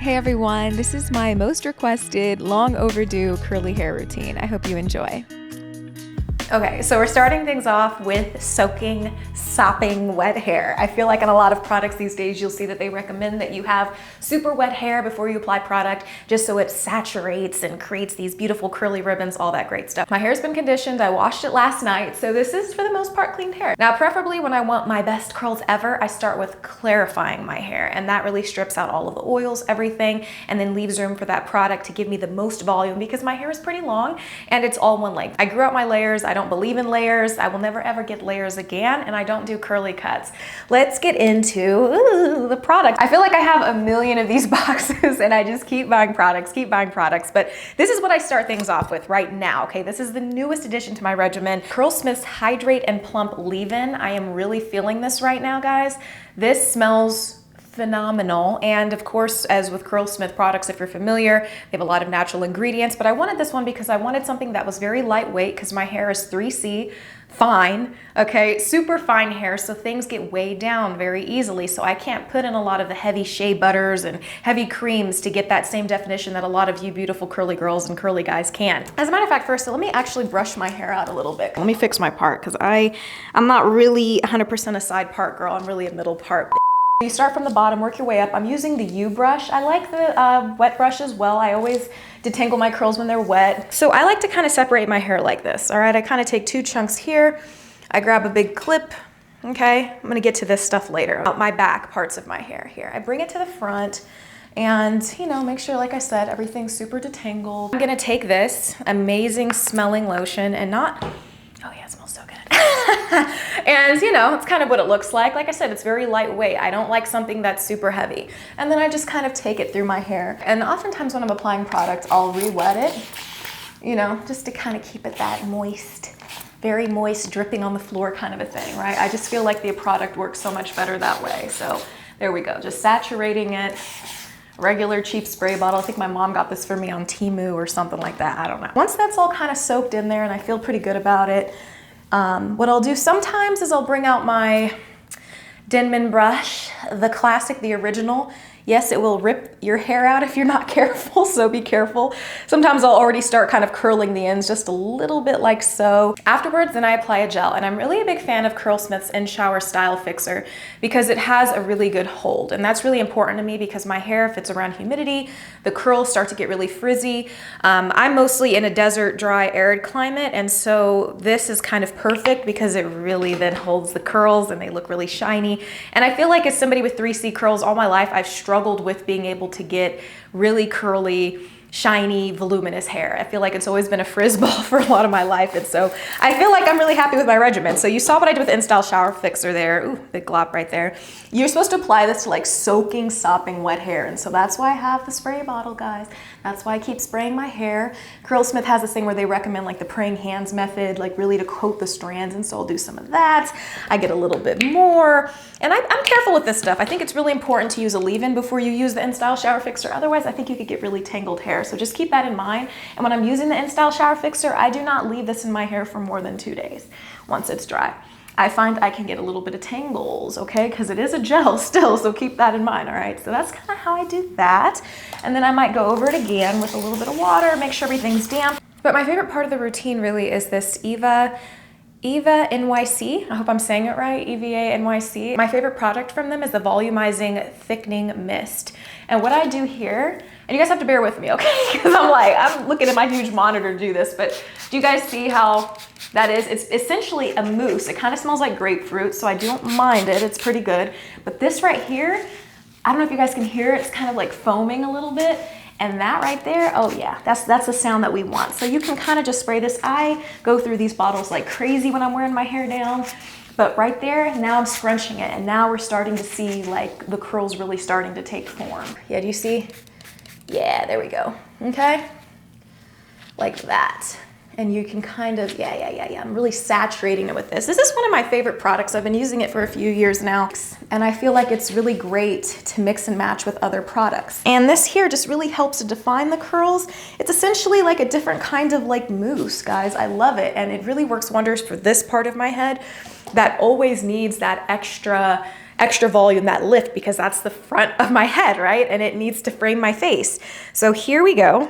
Hey everyone, this is my most requested, long overdue curly hair routine. I hope you enjoy. Okay, so we're starting things off with soaking, sopping wet hair. I feel like in a lot of products these days, you'll see that they recommend that you have super wet hair before you apply product, just so it saturates and creates these beautiful curly ribbons, all that great stuff. My hair's been conditioned, I washed it last night, so this is for the most part clean hair. Now, preferably when I want my best curls ever, I start with clarifying my hair, and that really strips out all of the oils, everything, and then leaves room for that product to give me the most volume because my hair is pretty long and it's all one length. I grew out my layers, I don't believe in layers. I will never ever get layers again, and I don't do curly cuts. Let's get into the product. I feel like I have a million of these boxes and I just keep buying products, but this is what I start things off with right now, okay? This is the newest addition to my regimen, Curlsmith's Hydrate and Plump Leave-In. I am really feeling this right now, guys. This smells phenomenal. And of course, as with Curlsmith products, if you're familiar, they have a lot of natural ingredients, but I wanted this one because I wanted something that was very lightweight because my hair is 3C, fine, okay, super fine hair, so things get weighed down very easily. So I can't put in a lot of the heavy shea butters and heavy creams to get that same definition that a lot of you beautiful curly girls and curly guys can. As a matter of fact, first, let me actually brush my hair out a little bit. Let me fix my part because I'm not really 100% a side part girl, I'm really a middle part. You start from the bottom, work your way up. I'm using the UNBrush. I like the wet brush as well. I always detangle my curls when they're wet. So I like to kind of separate my hair like this, all right? I kind of take two chunks here. I grab a big clip, okay? I'm gonna get to this stuff later. My back parts of my hair here. I bring it to the front and, you know, make sure, like I said, everything's super detangled. I'm gonna take this amazing smelling lotion and not, oh yeah, it smells so good. And you know, it's kind of what it looks like. Like I said, it's very lightweight. I don't like something that's super heavy. And then I just kind of take it through my hair. And oftentimes when I'm applying product, I'll re-wet it, you know, just to kind of keep it that moist, very moist, dripping on the floor kind of a thing, right? I just feel like the product works so much better that way. So there we go, just saturating it. Regular cheap spray bottle. I think my mom got this for me on Temu or something like that. I don't know. Once that's all kind of soaked in there and I feel pretty good about it, what I'll do sometimes is I'll bring out my Denman brush, the classic, the original. Yes, it will rip your hair out if you're not careful, so be careful. Sometimes I'll already start kind of curling the ends just a little bit like so. Afterwards, then I apply a gel, and I'm really a big fan of Curlsmith's In-Shower Style Fixer because it has a really good hold, and that's really important to me because my hair, if it's around humidity, the curls start to get really frizzy. I'm mostly in a desert, dry, arid climate, and so this is kind of perfect because it really then holds the curls and they look really shiny. And I feel like as somebody with 3C curls all my life, I've struggled with being able to get really curly, shiny, voluminous hair. I feel like it's always been a frizz ball for a lot of my life, and so I feel like I'm really happy with my regimen. So you saw what I did with In-Style Shower Fixer there. Ooh, big glop right there. You're supposed to apply this to like soaking, sopping wet hair, and so that's why I have the spray bottle, guys. That's why I keep spraying my hair. Curlsmith has this thing where they recommend like the praying hands method, like really to coat the strands, and so I'll do some of that. I get a little bit more, and I'm careful with this stuff. I think it's really important to use a leave-in before you use the In-Style Shower Fixer. Otherwise, I think you could get really tangled hair. So just keep that in mind. And when I'm using the In-Style Shower Fixer, I do not leave this in my hair for more than 2 days once it's dry. I find I can get a little bit of tangles, okay? Because it is a gel still, so keep that in mind, all right? So that's kind of how I do that. And then I might go over it again with a little bit of water, make sure everything's damp. But my favorite part of the routine really is this Eva NYC. I hope I'm saying it right, EVA NYC. My favorite product from them is the Volumizing Thickening Mist. And what I do here, and you guys have to bear with me, okay? Because I'm looking at my huge monitor to do this, but do you guys see how that is? It's essentially a mousse. It kind of smells like grapefruit, so I don't mind it. It's pretty good. But this right here, I don't know if you guys can hear it. It's kind of like foaming a little bit. And that right there, oh yeah, that's the sound that we want. So you can kind of just spray this. I go through these bottles like crazy when I'm wearing my hair down. But right there, now I'm scrunching it, and now we're starting to see like the curls really starting to take form. Yeah, do you see? Yeah, there we go, okay? Like that. And you can kind of, yeah. I'm really saturating it with this. This is one of my favorite products. I've been using it for a few years now, and I feel like it's really great to mix and match with other products. And this here just really helps to define the curls. It's essentially like a different kind of like mousse, guys. I love it, and it really works wonders for this part of my head that always needs that extra extra volume, that lift, because that's the front of my head, right? And it needs to frame my face. So here we go.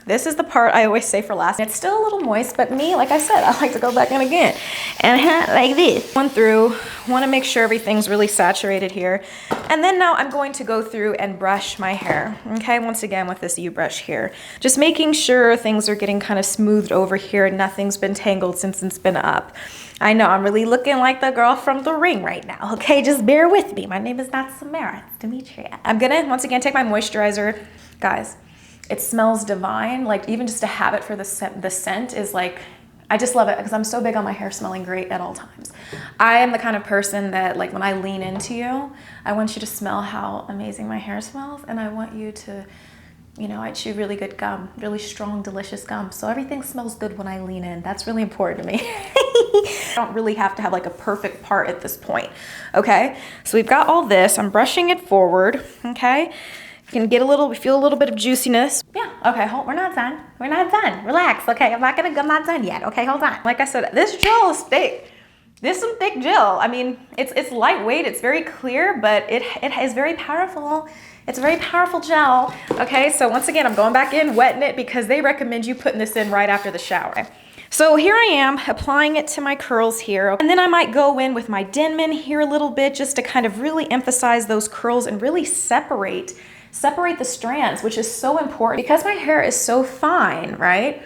This is the part I always say for last. It's still a little moist, but me, like I said, I like to go back in again. And like this. Going through, want to make sure everything's really saturated here. And then now I'm going to go through and brush my hair, okay? Once again with this UNBrush here. Just making sure things are getting kind of smoothed over here and nothing's been tangled since it's been up. I know, I'm really looking like the girl from The Ring right now, okay? Just bear with me. My name is not Samara, it's Demetria. I'm gonna, once again, take my moisturizer. Guys, it smells divine. Like, even just to have it for the scent is like, I just love it because I'm so big on my hair smelling great at all times. I am the kind of person that, like, when I lean into you, I want you to smell how amazing my hair smells, and I want you to, you know, I chew really good gum, really strong, delicious gum. So everything smells good when I lean in. That's really important to me. I don't really have to have like a perfect part at this point, okay? So we've got all this. I'm brushing it forward, okay? You can get a little, we feel a little bit of juiciness. Yeah, okay, we're not done. We're not done. Relax, okay? I'm not done yet, okay? Hold on. Like I said, this gel is thick. This is some thick gel. I mean, it's lightweight, it's very clear, but it is very powerful. It's a very powerful gel. Okay, so once again, I'm going back in, wetting it, because they recommend you putting this in right after the shower. So here I am applying it to my curls here. And then I might go in with my Denman here a little bit just to kind of really emphasize those curls and really separate the strands, which is so important because my hair is so fine, right?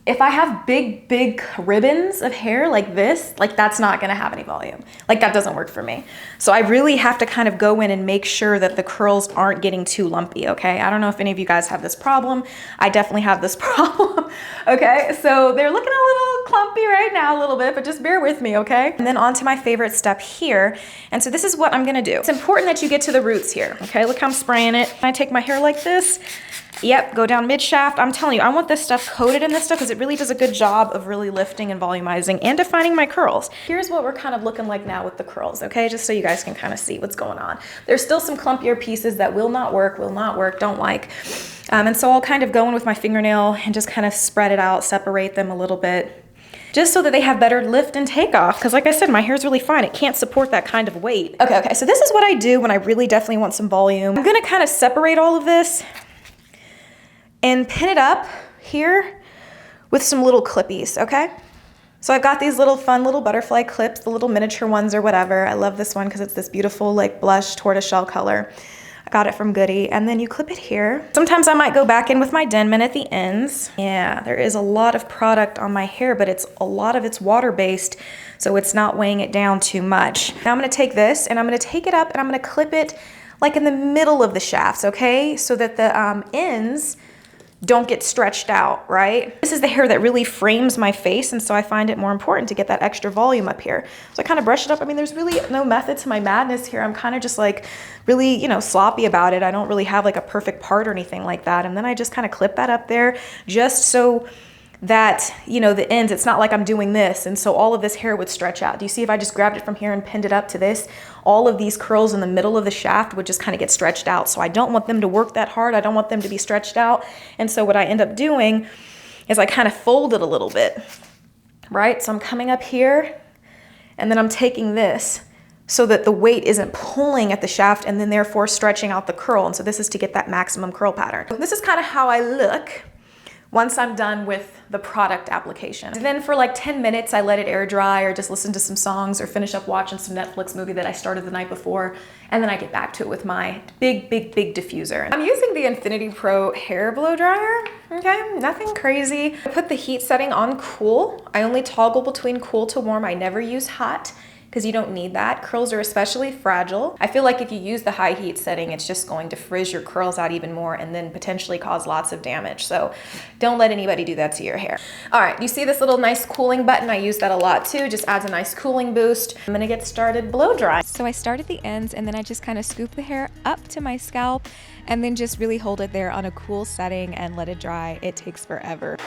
If I have big ribbons of hair like this, like that's not gonna have any volume. Like that doesn't work for me. So I really have to kind of go in and make sure that the curls aren't getting too lumpy, okay? I don't know if any of you guys have this problem. I definitely have this problem, okay? So they're looking a little clumpy right now a little bit, but just bear with me, okay? And then on to my favorite step here. And so this is what I'm gonna do. It's important that you get to the roots here, okay? Look how I'm spraying it. I take my hair like this. Yep, go down mid shaft. I'm telling you, I want this stuff coated in this stuff because it really does a good job of really lifting and volumizing and defining my curls. Here's what we're kind of looking like now with the curls, okay? Just so you guys can kind of see what's going on. There's still some clumpier pieces that will not work, don't like. And so I'll kind of go in with my fingernail and just kind of spread it out, separate them a little bit, just so that they have better lift and takeoff. Because like I said, my hair's really fine. It can't support that kind of weight. Okay, so this is what I do when I really definitely want some volume. I'm gonna kind of separate all of this and pin it up here with some little clippies, okay? So I've got these little fun little butterfly clips, the little miniature ones or whatever. I love this one because it's this beautiful like blush tortoiseshell color. I got it from Goody. And then you clip it here. Sometimes I might go back in with my Denman at the ends. Yeah, there is a lot of product on my hair, but a lot of it's water-based, so it's not weighing it down too much. Now I'm gonna take this and I'm gonna take it up and I'm gonna clip it like in the middle of the shafts, okay? So that the ends don't get stretched out, right? This is the hair that really frames my face, and so I find it more important to get that extra volume up here. So I kind of brush it up. I mean, there's really no method to my madness here. I'm kind of just like really, you know, sloppy about it. I don't really have like a perfect part or anything like that. And then I just kind of clip that up there just so that, you know, the ends, it's not like I'm doing this, and so all of this hair would stretch out. Do you see if I just grabbed it from here and pinned it up to this, all of these curls in the middle of the shaft would just kind of get stretched out. So I don't want them to work that hard. I don't want them to be stretched out. And so what I end up doing is I kind of fold it a little bit, right? So I'm coming up here and then I'm taking this so that the weight isn't pulling at the shaft and then therefore stretching out the curl. And so this is to get that maximum curl pattern. This is kind of how I look once I'm done with the product application. And then for like 10 minutes, I let it air dry or just listen to some songs or finish up watching some Netflix movie that I started the night before. And then I get back to it with my big diffuser. I'm using the Infiniti Pro hair blow dryer, okay? Nothing crazy. I put the heat setting on cool. I only toggle between cool to warm. I never use hot, because you don't need that. Curls are especially fragile. I feel like if you use the high heat setting, it's just going to frizz your curls out even more and then potentially cause lots of damage. So don't let anybody do that to your hair. All right, you see this little nice cooling button? I use that a lot too, just adds a nice cooling boost. I'm gonna get started blow dry. So I start at the ends and then I just kind of scoop the hair up to my scalp and then just really hold it there on a cool setting and let it dry. It takes forever.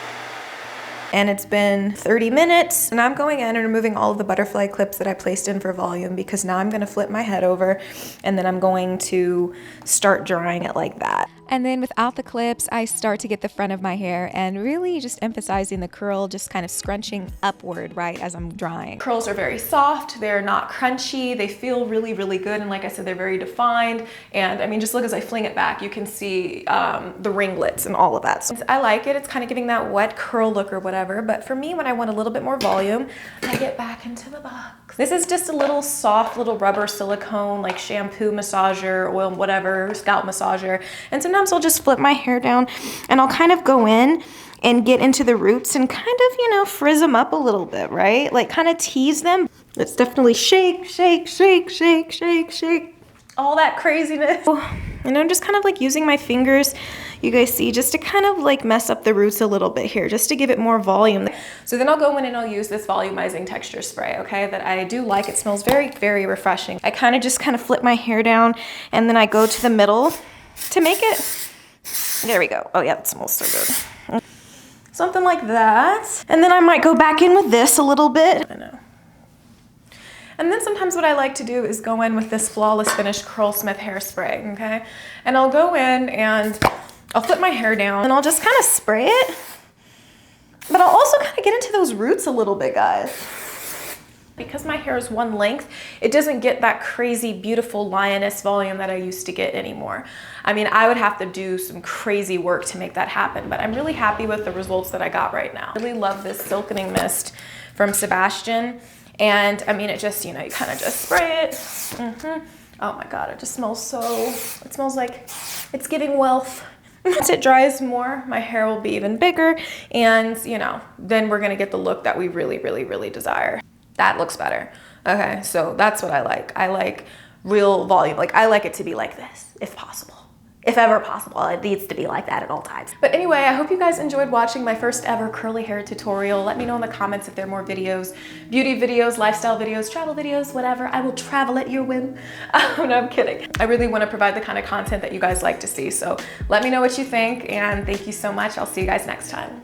And it's been 30 minutes and I'm going in and removing all of the butterfly clips that I placed in for volume, because now I'm gonna flip my head over and then I'm going to start drying it like that. And then without the clips, I start to get the front of my hair and really just emphasizing the curl, just kind of scrunching upward, right, as I'm drying. Curls are very soft, they're not crunchy, they feel really, really good. And like I said, they're very defined. And I mean, just look as I fling it back, you can see the ringlets and all of that. So I like it, it's kind of giving that wet curl look or whatever. But for me, when I want a little bit more volume, I get back into the box. This is just a little soft little rubber silicone, like shampoo massager, oil, whatever, scalp massager. And sometimes I'll just flip my hair down and I'll kind of go in and get into the roots and kind of, you know, frizz them up a little bit, right? Like kind of tease them. Let's definitely shake, shake, shake, shake, shake, shake. All that craziness. And I'm just kind of like using my fingers, you guys see, just to kind of like mess up the roots a little bit here, just to give it more volume. So then I'll go in and I'll use this volumizing texture spray, okay, that I do like. It smells very, very refreshing. I kind of flip my hair down and then I go to the middle to make it, there we go. Oh yeah, it smells so good. Something like that. And then I might go back in with this a little bit. I know. And then sometimes what I like to do is go in with this Flawless Finish Curlsmith hairspray, okay? And I'll go in and I'll flip my hair down and I'll just kind of spray it. But I'll also kind of get into those roots a little bit, guys. Because my hair is one length, it doesn't get that crazy, beautiful lioness volume that I used to get anymore. I mean, I would have to do some crazy work to make that happen, but I'm really happy with the results that I got right now. I really love this Thickening mist from Sebastian. And I mean, it just, you know, you kind of just spray it. Oh my God, it just smells so, it smells like it's giving wealth. Once it dries more, my hair will be even bigger. And, you know, then we're gonna get the look that we really, really, really desire. That looks better. Okay, so that's what I like. I like real volume. Like, I like it to be like this, if possible. If ever possible, it needs to be like that at all times. But anyway, I hope you guys enjoyed watching my first ever curly hair tutorial. Let me know in the comments if there are more videos, beauty videos, lifestyle videos, travel videos, whatever. I will travel at your whim. Oh, no, I'm kidding. I really want to provide the kind of content that you guys like to see. So let me know what you think, and thank you so much. I'll see you guys next time.